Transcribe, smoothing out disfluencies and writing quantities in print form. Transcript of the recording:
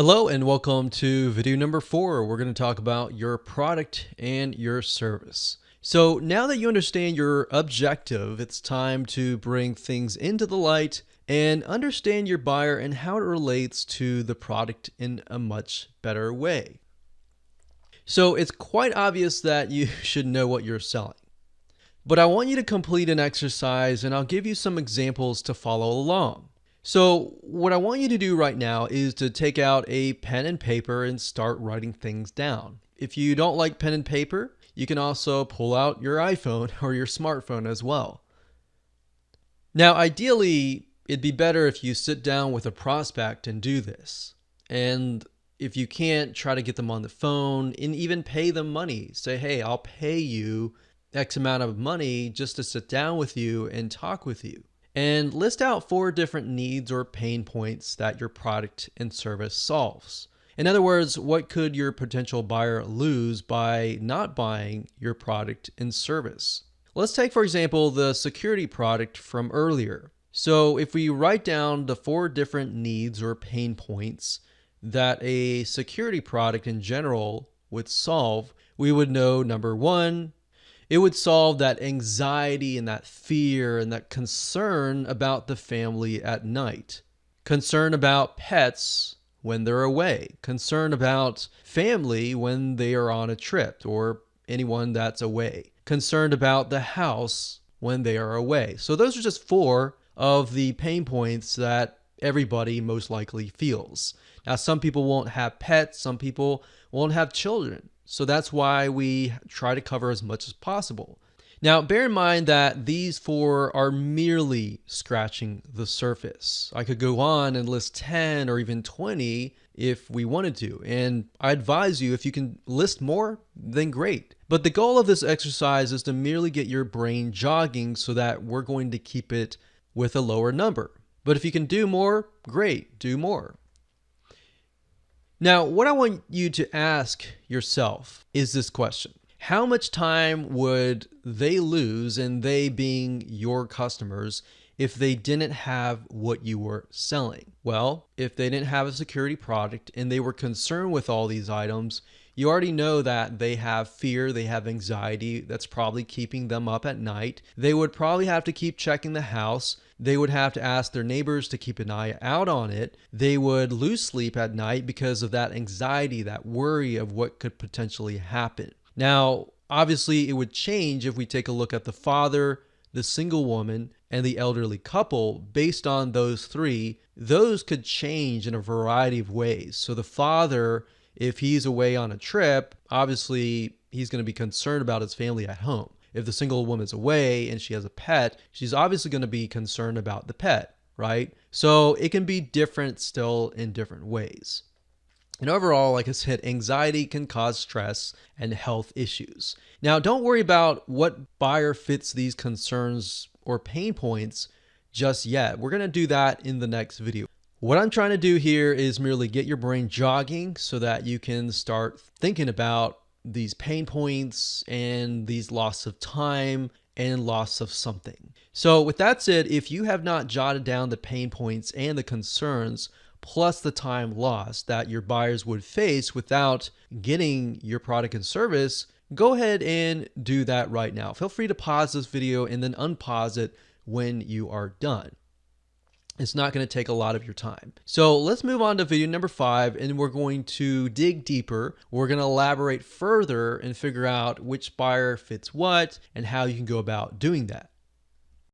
Hello and welcome to video number 4. We're going to talk about your product and your service. So now that you understand your objective, it's time to bring things into the light and understand your buyer and how it relates to the product in a much better way. So it's quite obvious that you should know what you're selling. But I want you to complete an exercise and I'll give you some examples to follow along. So what I want you to do right now is to take out a pen and paper and start writing things down. If you don't like pen and paper, you can also pull out your iPhone or your smartphone as well. Now, ideally, it'd be better if you sit down with a prospect and do this. And if you can't, try to get them on the phone and even pay them money. Say, hey, I'll pay you X amount of money just to sit down with you and talk with you. And list out 4 different needs or pain points that your product and service solves. In other words, what could your potential buyer lose by not buying your product and service? Let's take, for example, the security product from earlier. So if we write down the 4 different needs or pain points that a security product in general would solve, we would know number 1, it would solve that anxiety and that fear and that concern about the family at night. Concern about pets when they're away. Concern about family when they are on a trip or anyone that's away. Concerned about the house when they are away. So those are just 4 of the pain points that everybody most likely feels. Now, some people won't have pets. Some people won't have children. So that's why we try to cover as much as possible. Now, bear in mind that these 4 are merely scratching the surface. I could go on and list 10 or even 20 if we wanted to. And I advise you, if you can list more, then great. But the goal of this exercise is to merely get your brain jogging so that we're going to keep it with a lower number. But if you can do more, great, do more. Now, what I want you to ask yourself is this question. How much time would they lose, and they being your customers, if they didn't have what you were selling? Well, if they didn't have a security product and they were concerned with all these items, you already know that they have fear, they have anxiety that's probably keeping them up at night. They would probably have to keep checking the house. They would have to ask their neighbors to keep an eye out on it. They would lose sleep at night because of that anxiety, that worry of what could potentially happen. Now, obviously, it would change if we take a look at the father, the single woman, and the elderly couple. Based on those 3, those could change in a variety of ways. So the father, if he's away on a trip, obviously he's going to be concerned about his family at home. If the single woman's away and she has a pet, she's obviously going to be concerned about the pet, right? So it can be different still in different ways. And overall, like I said, anxiety can cause stress and health issues. Now, don't worry about what buyer fits these concerns or pain points just yet. We're going to do that in the next video. What I'm trying to do here is merely get your brain jogging so that you can start thinking about these pain points and these loss of time and loss of something. So with that said, if you have not jotted down the pain points and the concerns, plus the time lost that your buyers would face without getting your product and service, go ahead and do that right now. Feel free to pause this video and then unpause it when you are done. It's not going to take a lot of your time. So let's move on to video number 5, and we're going to dig deeper. We're going to elaborate further and figure out which buyer fits what and how you can go about doing that.